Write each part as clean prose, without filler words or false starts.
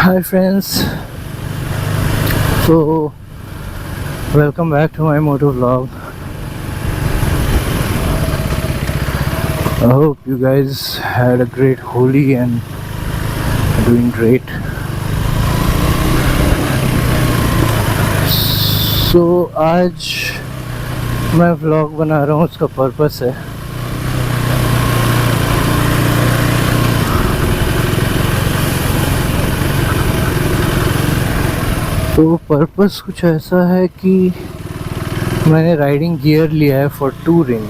Hi friends, so welcome back to my moto vlog. I hope you guys had a great Holi and are doing great. So आज मैं vlog बना रहा हूँ, उसका purpose है तो पर्पस कुछ ऐसा है कि मैंने राइडिंग गियर लिया है फॉर टूरिंग।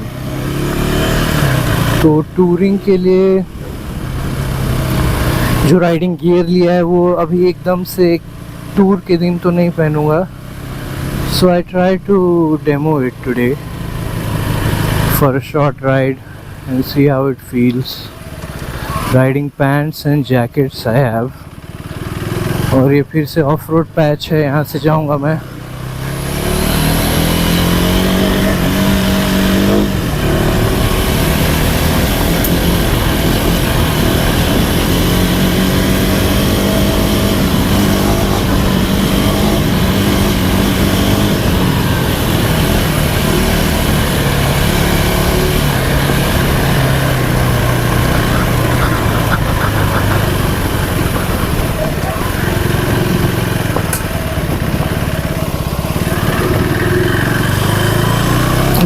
तो टूरिंग के लिए जो राइडिंग गियर लिया है वो अभी एकदम से टूर के दिन तो नहीं पहनूंगा। So I try to demo it today for a short ride and see how it feels. Riding pants and jackets I have, और ये फिर से ऑफ रोड पैच है, यहाँ से जाऊंगा मैं।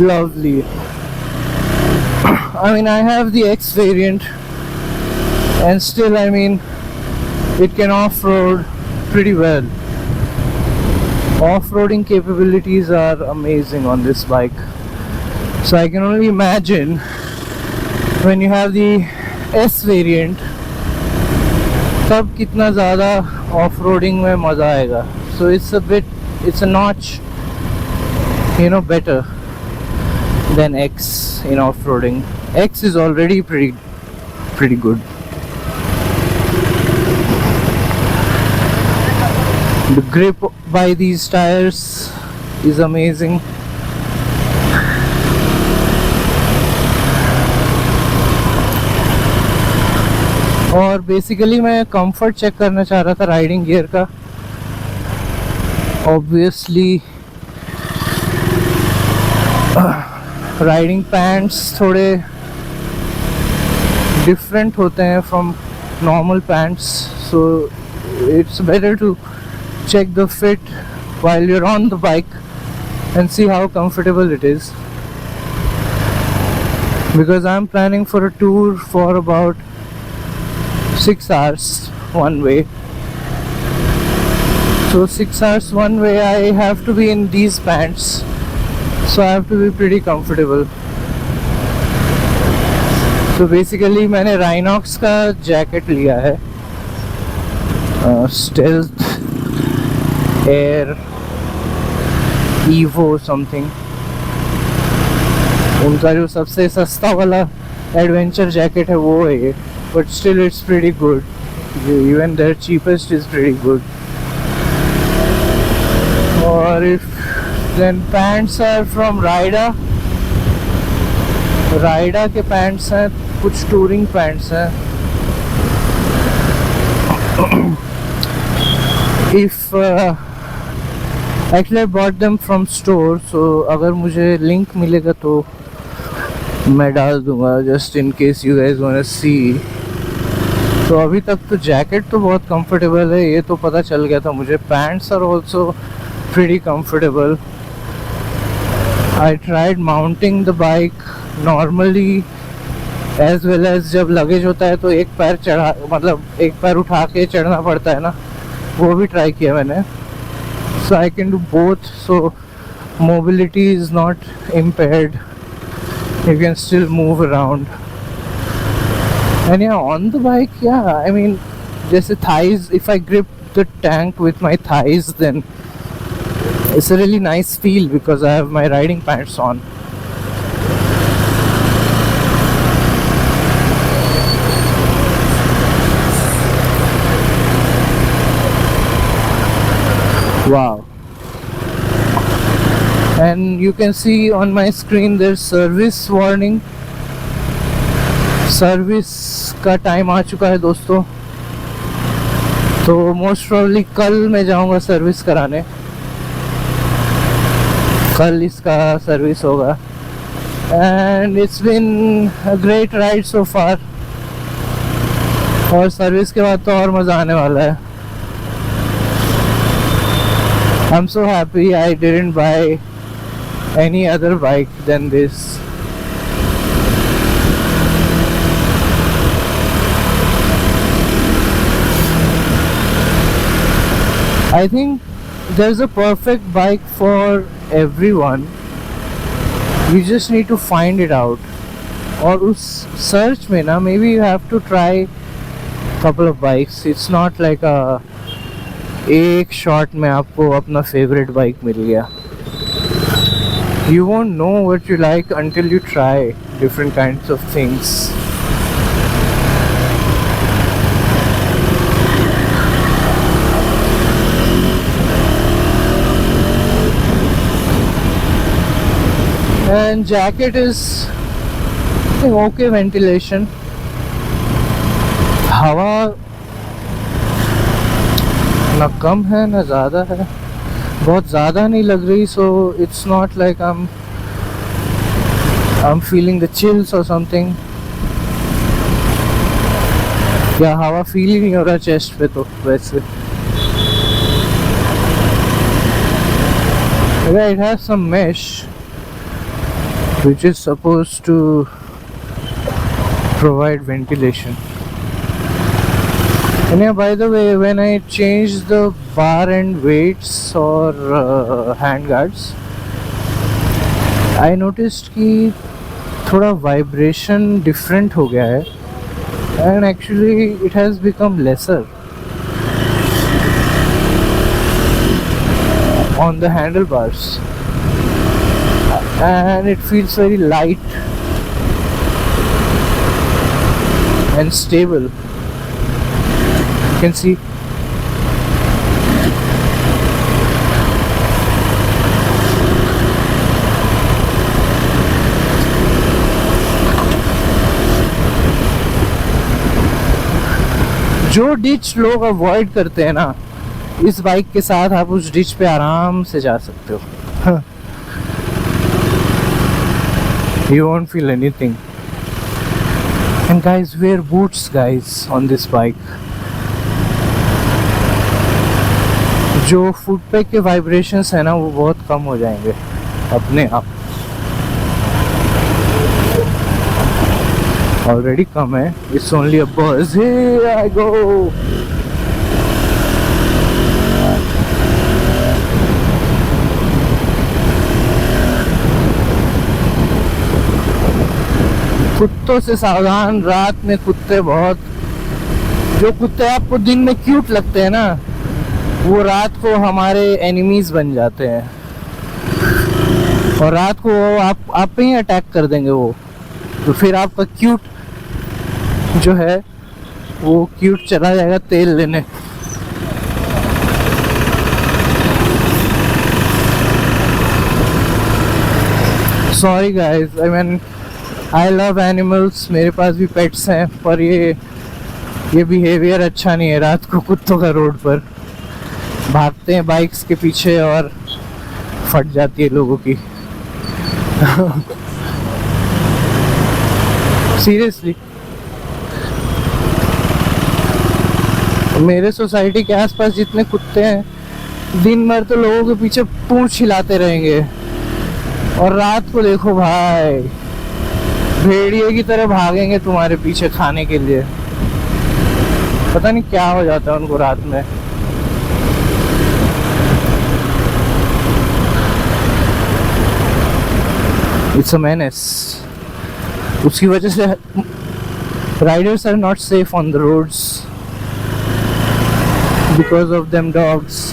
Lovely. I mean, I have the X variant and still, I mean, it can off-road pretty well. Off-roading capabilities are amazing on this bike. So I can only imagine when you have the S variant, तब कितना ज़्यादा off-roading में मज़ा आएगा. So it's a notch, better than X in off-roading. X is already pretty good. The grip by these tires is amazing. और basically मैं comfort check करना चाह रहा था राइडिंग गियर का। ऑब्वियसली राइडिंग पैंट्स थोड़े डिफरेंट होते हैं from normal pants, so it's better to check the fit while you're on the bike and see how comfortable it is, because I'm planning for a tour for about 6 hours one way. So 6 hours one way I have to be in these pants, so I have to be pretty comfortable. So basically मैंने Rhinox का jacket लिया है, Stealth Air Evo something. उनका जो सबसे सस्ता वाला adventure jacket है वो है ये, but still it's pretty good. Even their cheapest is pretty good. और if then pants are from Rida के पैंट्स हैं, कुछ टूरिंग पैंट्स हैं. If actually I bought them from store, so अगर मुझे लिंक मिलेगा तो मैं डाल दूंगा, just in case you guys wanna see. तो अभी तक तो जैकेट तो बहुत कंफर्टेबल है, ये तो पता चल गया था मुझे. Pants are also pretty comfortable. I tried mounting the bike normally as well as जब लगेज होता है तो एक पैर उठा के चढ़ना पड़ता है ना, वो भी ट्राई किया मैंने. So I can do both, so mobility is not impaired, you can still move around. And yeah, on the bike, yeah, I mean, जैसे thighs, if I grip the tank with my thighs, then it's a really nice feel because I have my riding pants on. Wow. And you can see on my screen there's service warning. Service का time आ चुका है दोस्तों. तो most probably कल मैं जाऊंगा service कराने, कल इसका सर्विस होगा। And it's been a great ride so far, और सर्विस के बाद तो और मज़ा आने वाला है। I am so happy I didn't buy any other bike than this. I think there's a perfect bike for everyone. You just need to find it out. और उस search में ना maybe you have to try couple of bikes. It's not like एक shot में आपको अपना favorite bike मिल गया. You won't know what you like until you try different kinds of things. And jacket is okay ventilation. हवा ना कम है ना ज़्यादा है, बहुत ज़्यादा नहीं लग रही, so it's not like I'm feeling the chills or something. या हवा फील ही नहीं हो रहा चेस्ट पे तो वैसे। It has some mesh which is supposed to provide ventilation. And yeah, by the way, when I changed the bar and weights or hand guards, I noticed कि थोड़ा vibration different हो गया है, and actually it has become lesser on the handlebars. And it feels very light and stable. You can see जो ditch लोग avoid करते हैं ना, इस बाइक के साथ आप उस डिच पे आराम से जा सकते हो। You won't feel anything. And guys, wear boots guys on this bike. जो फुट पे के वाइब्रेशंस है ना वो बहुत कम हो जाएंगे अपने आप। ऑलरेडी कम है, it's only a buzz. Here I go. कुत्तों से सावधान, रात में कुत्ते बहुत, जो कुत्ते आपको दिन में क्यूट लगते हैं ना, वो रात को हमारे एनिमीज बन जाते हैं, और रात को वो आप पे ही अटैक कर देंगे वो, तो फिर आपका क्यूट जो है वो क्यूट चला जाएगा तेल लेने। Sorry guys, I mean I love animals, मेरे पास भी पेट्स हैं, पर ये बिहेवियर अच्छा नहीं है। रात को कुत्तों का रोड पर भागते हैं बाइक्स के पीछे और फट जाती है लोगों की। सीरियसली मेरे सोसाइटी के आसपास जितने कुत्ते हैं दिन भर तो लोगों के पीछे पूंछ हिलाते रहेंगे, और रात को देखो भाई भेड़िए की तरह भागेंगे तुम्हारे पीछे खाने के लिए। पता नहीं क्या हो जाता है उनको रात में। It's a menace. उसकी वजह से riders are not safe on the roads because of them dogs.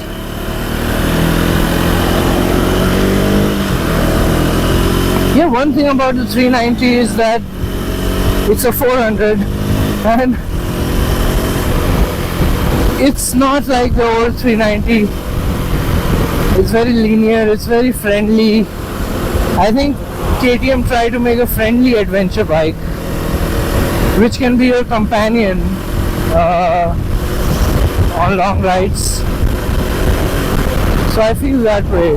Yeah, one thing about the 390 is that it's a 400 and it's not like the old 390. It's very linear, it's very friendly. I think KTM tried to make a friendly adventure bike which can be your companion on long rides. So I feel that way.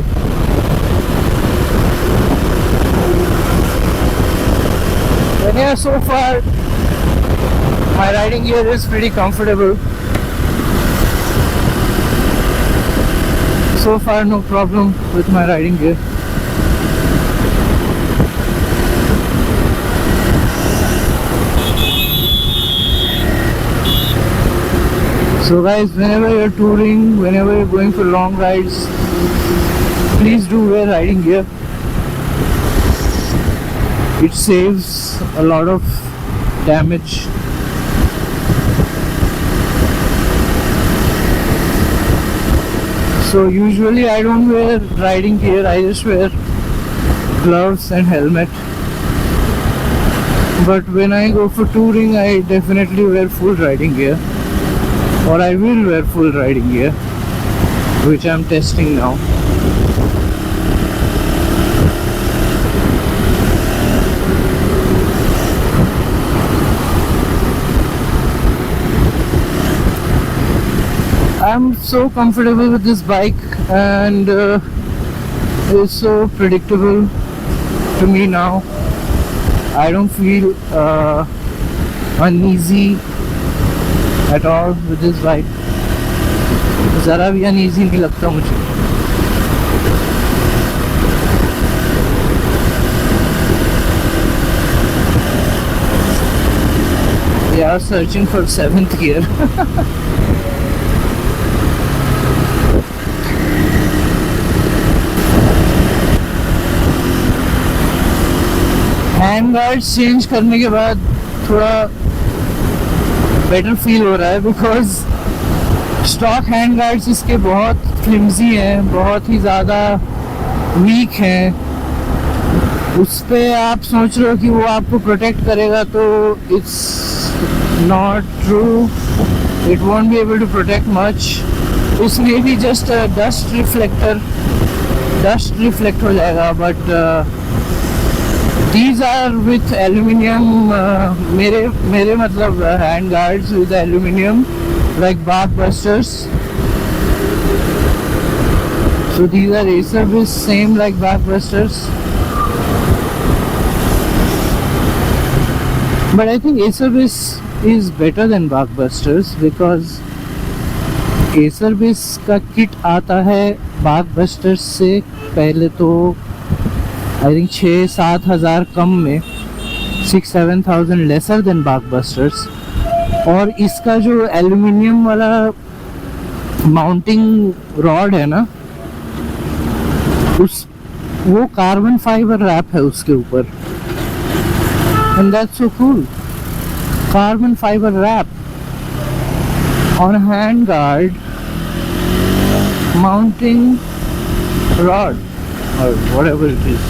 But yeah, so far my riding gear is pretty comfortable. So far no problem with my riding gear. So guys, whenever you're touring, whenever you're going for long rides, please do wear riding gear. It saves a lot of damage. So usually I don't wear riding gear, I just wear gloves and helmet. But when I go for touring, I definitely wear full riding gear. Or I will wear full riding gear, which I'm testing now. I'm so comfortable with this bike, and it's so predictable to me now. I don't feel uneasy at all with this bike. ज़रा भी uneasy नहीं लगता मुझे. We are searching for 7th gear. Hand guards change करने के बाद थोड़ा better feel हो रहा है, बिकॉज स्टॉक हैंड गार्ड्स इसके बहुत फ्लिमजी हैं, बहुत ही ज़्यादा वीक हैं. उस पे आप सोच रहे हो कि वो आपको प्रोटेक्ट करेगा, तो it's not true. It won't be able to protect much. उसमें भी जस्ट डस्ट रिफ्लेक्ट हो जाएगा. But these are with aluminium. मेरे मतलब hand guards with aluminium, like Barkbusters. So these are Acerbis, same like Barkbusters. But I think Acerbis is better than Barkbusters, because Acerbis का kit आता है Barkbusters से पहले तो I think 6-7 हज़ार कम में, 6-7,000 लेसर देन Barkbusters. और इसका जो एल्यूमिनियम वाला माउंटिंग रॉड है ना, वो कार्बन फाइबर रैप है उसके ऊपर. And that's so cool. Carbon fibre wrap on hand guard mounting rod or whatever it is.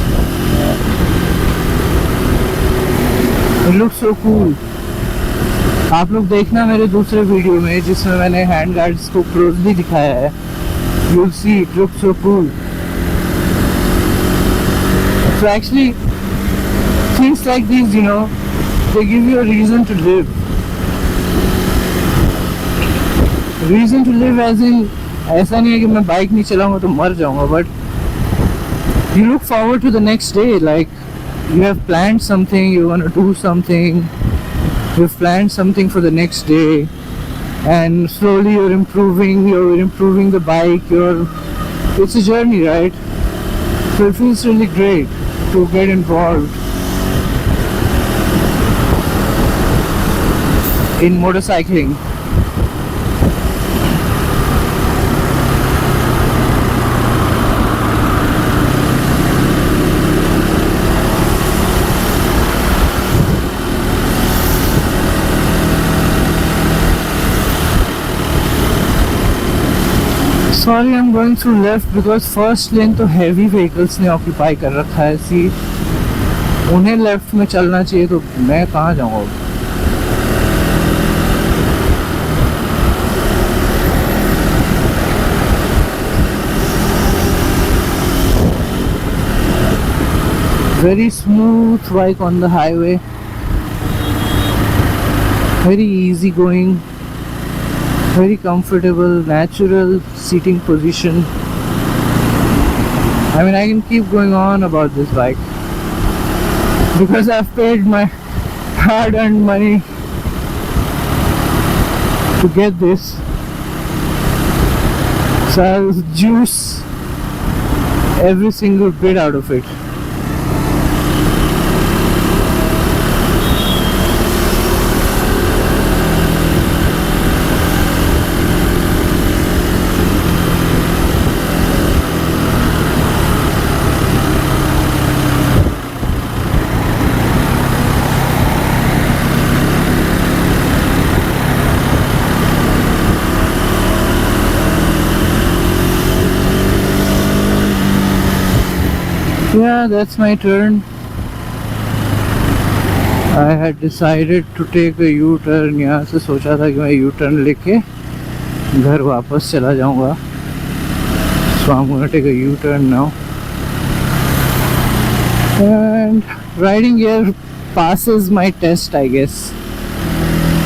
It looks so cool. आप लोग देखना मेरे दूसरे वीडियो में, जिसमें मैंने हैंड गार्ड्स को क्लोजली दिखाया है. You'll see it looks so cool. So actually things like these, you know, they give you a reason to live. Reason to live as in, ऐसा नहीं है कि मैं बाइक नहीं चलाऊंगा तो मर जाऊंगा, but you look forward to the next day. Like, you have planned something, you want to do something, you've planned something for the next day, and slowly you're improving the bike. It's a journey, right? So it feels really great to get involved in motorcycling. Sorry, I'm going through left because first lane तो heavy vehicles ने occupy कर रखा है seat. उन्हें left में चलना चाहिए, तो मैं कहाँ जाऊँगा. Very smooth bike on the highway. Very easy going. very comfortable natural seating position. I mean, I can keep going on about this bike because I've paid my hard-earned money to get this, so I'll juice every single bit out of it. Yeah, that's my turn. I had decided to take a U-turn. यहाँ से सोचा था कि मैं U-turn लेके घर वापस चला जाऊँगा. So I'm gonna take a U-turn now. And riding here passes my test, I guess.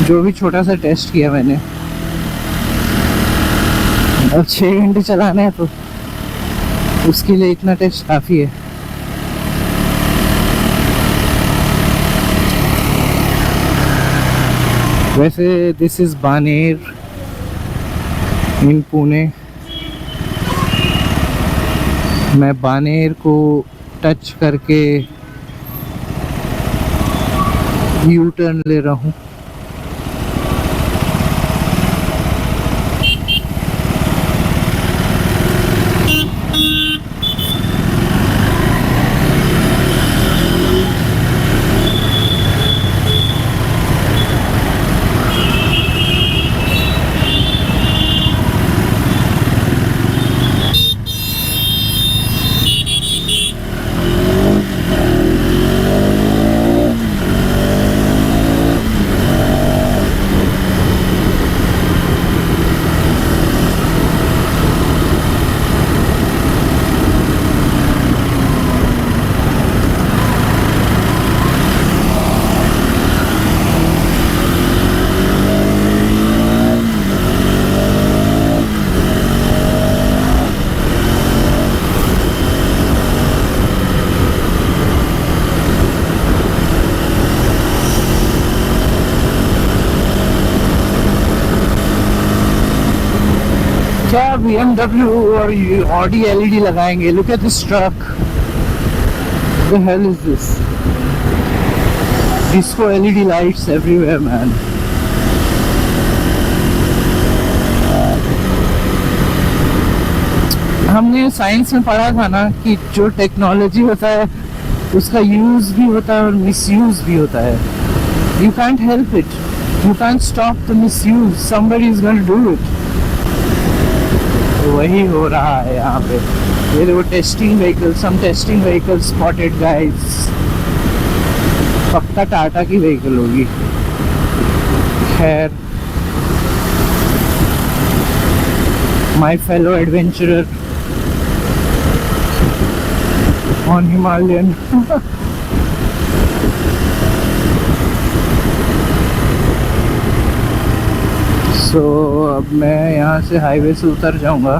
जो भी छोटा सा टेस्ट किया मैंने. अब 6 घंटे चलाना है तो उसके लिए इतना टेस्ट काफ़ी है. वैसे दिस इज़ बानेर इन पुणे. मैं बानेर को टच करके यू टर्न ले रहा हूँ. क्या BMW और Audi LED लगाएंगे? Look at this truck. The hell is this? Disco LED lights everywhere, man. हमने साइंस में पढ़ा था ना कि जो टेक्नोलॉजी होता है उसका यूज भी होता है और मिसयूज भी होता है. You can't help it. You can't stop the misuse. Somebody is going to do it. वही हो रहा है यहाँ पे. ये देखो टेस्टिंग व्हीकल. सम टेस्टिंग व्हीकल स्पॉटेड गाइस. पक्का टाटा की व्हीकल होगी. खैर, my fellow adventurer on Himalayan. तो अब मैं यहाँ से हाईवे से उतर जाऊँगा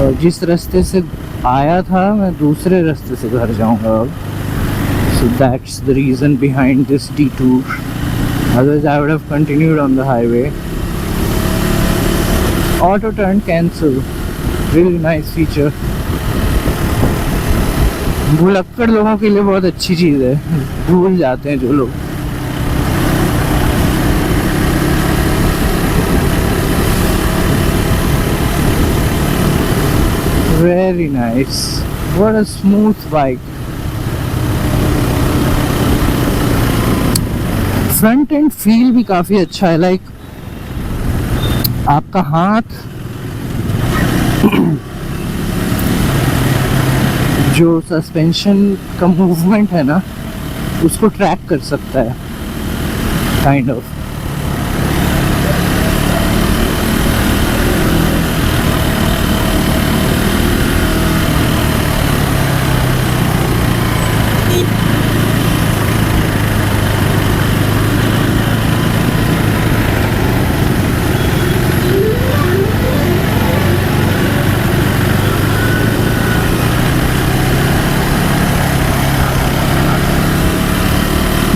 और जिस रास्ते से आया था मैं दूसरे रास्ते से घर जाऊँगा अब. So that's the reason behind this detour. Otherwise I would have continued on the highway. Auto turn cancel. Really nice feature. भुलक्कड़ लोगों के लिए बहुत अच्छी चीज़ है. भूल जाते हैं जो लोग. Very nice. What a smooth bike. Front end feel भी काफ़ी अच्छा है. लाइक आपका हाथ जो सस्पेंशन का मूवमेंट है ना उसको ट्रैक कर सकता है kind of.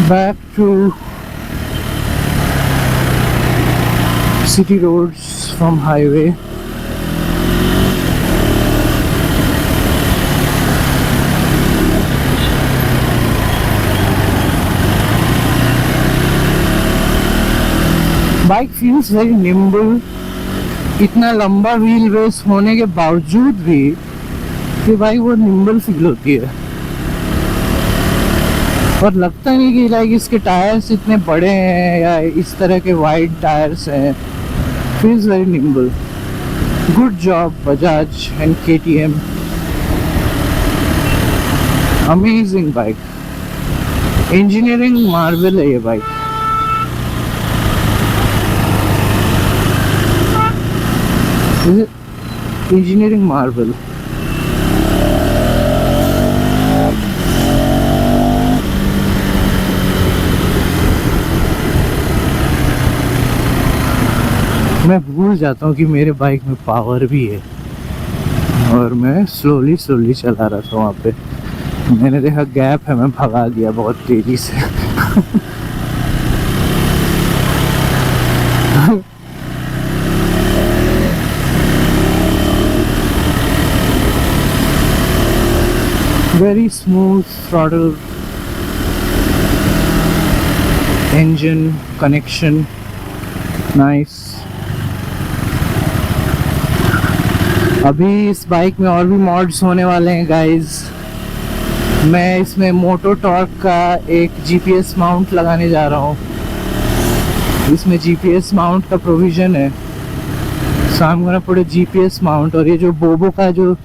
back to city roads from highway. Bike feels very nimble. इतना लंबा व्हील बेस होने के बावजूद भी कि भाई वो निम्बल फील होती है, और लगता नहीं कि लाइक इसके टायर्स इतने बड़े हैं या इस तरह के वाइड टायर्स हैं. Feels very nimble. Good job Bajaj and KTM. Amazing bike. Engineering Marvel है ये बाइक. Engineering Marvel. मैं भूल जाता हूँ कि मेरे बाइक में पावर भी है, और मैं स्लोली चला रहा था. वहाँ पे मैंने देखा गैप है, मैं भगा दिया बहुत तेजी से. Very smooth throttle, engine connection, nice. अभी इस बाइक में और भी मॉड्स होने वाले हैं गाइस. मैं इसमें मोटो टॉर्क का एक GPS माउंट लगाने जा रहा हूँ. इसमें GPS माउंट का प्रोविज़न है. So I am gonna put a GPS mount. और ये जो बोबो का जो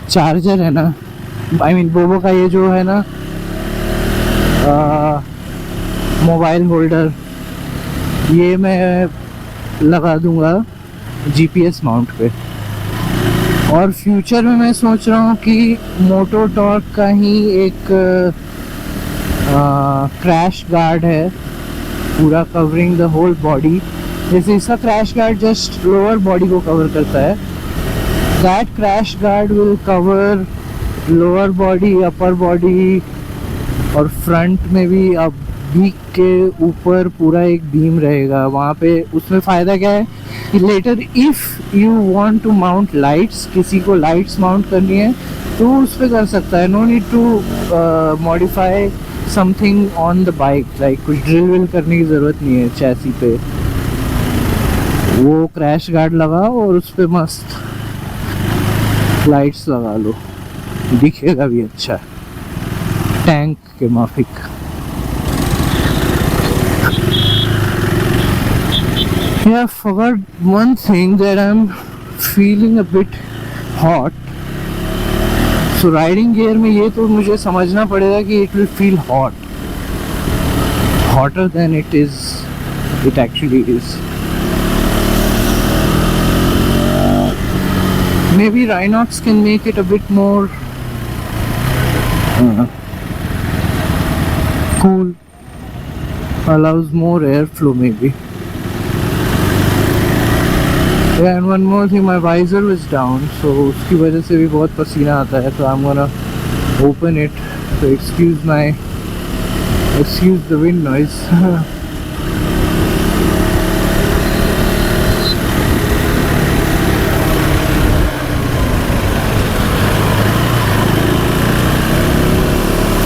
चार्जर है ना, आई मीन बोबो का ये जो है ना मोबाइल होल्डर, ये मैं लगा दूंगा GPS माउंट पे. और फ्यूचर में मैं सोच रहा हूँ कि मोटो टॉर्क का ही एक क्रैश गार्ड है पूरा कवरिंग द होल बॉडी. जैसे इसका crash guard just lower body को कवर करता है, that crash guard will cover lower body, upper body, और फ्रंट में भी अब बीक के ऊपर पूरा एक बीम रहेगा वहाँ पे. उसमें फ़ायदा क्या है कि later if you want to mount lights, किसी को लाइट्स माउंट करनी है तो उस पर कर सकता है. No need to modify something on the bike, like कुछ ड्रिल विल करने की ज़रूरत नहीं है चैसी पे. वो क्रैश गार्ड लगाओ और उस पर मस्त लाइट्स लगा लो, दिखेगा भी अच्छा टैंक के माफिक. Yeah, I forgot one thing, that I'm feeling a bit hot. So riding gear में ये तो मुझे समझना पड़ेगा कि it will feel hot, hotter than it actually is. Maybe Rhinox can make it a bit more cool, allows more airflow maybe. Yeah, and one more thing, my visor was down, so उसकी वजह से भी बहुत पसीना आता है. So I'm gonna open it, so excuse the wind noise.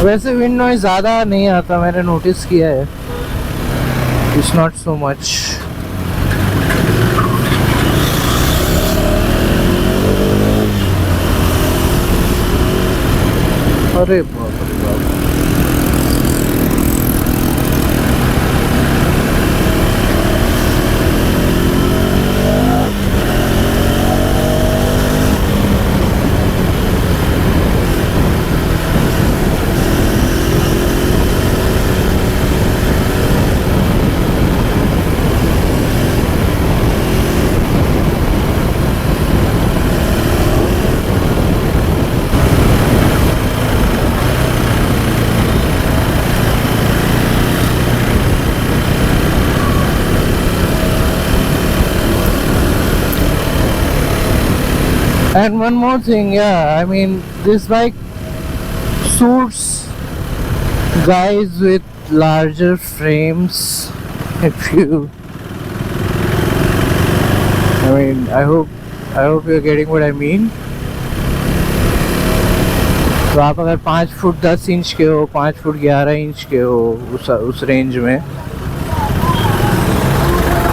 वैसे wind noise ज़्यादा नहीं आता, मैंने नोटिस किया है. It's not so much. अरे बाप रे बाप. And one more thing, yeah, I mean this bike suits guys with larger frames. If you, I mean, I hope you're getting what I mean. तो आप अगर 5 फुट 10 इंच के हो, 5 foot 11 inch के हो, उस रेंज में,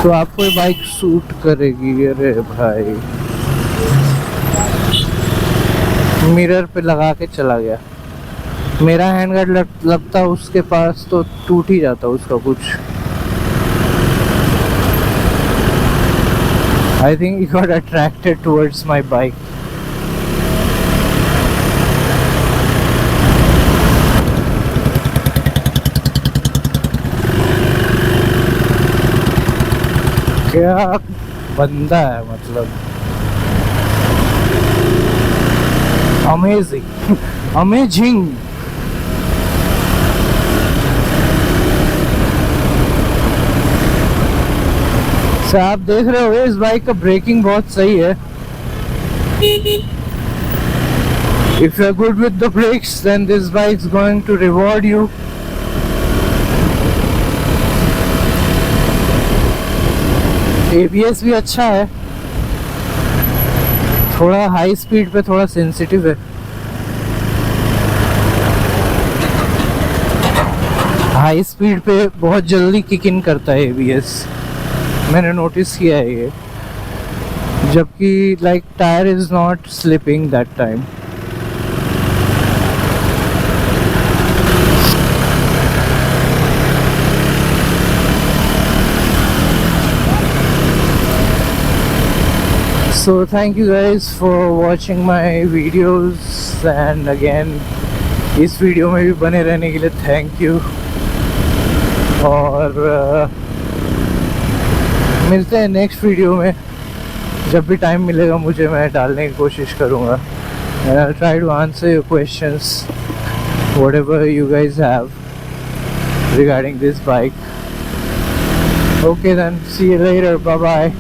तो आपको ये बाइक सूट करेगी। अरे भाई, मिरर पे लगा के चला गया। मेरा हैंड गार्ड लगता उसके पास तो टूट ही जाता उसका कुछ। I think he got attracted towards my bike. क्या बंदा है, मतलब अमेजिंग अमेजिंग। तो आप देख रहे हो इस बाइक का ब्रेकिंग बहुत सही है। If you are good with the brakes, then this bike is going to reward you. ABS भी अच्छा है, थोड़ा हाई स्पीड पे थोड़ा सेंसिटिव है। हाई स्पीड पे बहुत जल्दी किक इन करता है ABS, मैंने नोटिस किया है ये, जबकि like tyre is not slipping that time. So thank you guys for watching my videos, and again इस वीडियो में भी बने रहने के लिए थैंक यू। और मिलते हैं नेक्स्ट वीडियो में, जब भी टाइम मिलेगा मुझे मैं डालने की कोशिश करूँगा। and I'll try to answer your questions, whatever you guys have regarding this bike. Okay then, see you later, bye bye.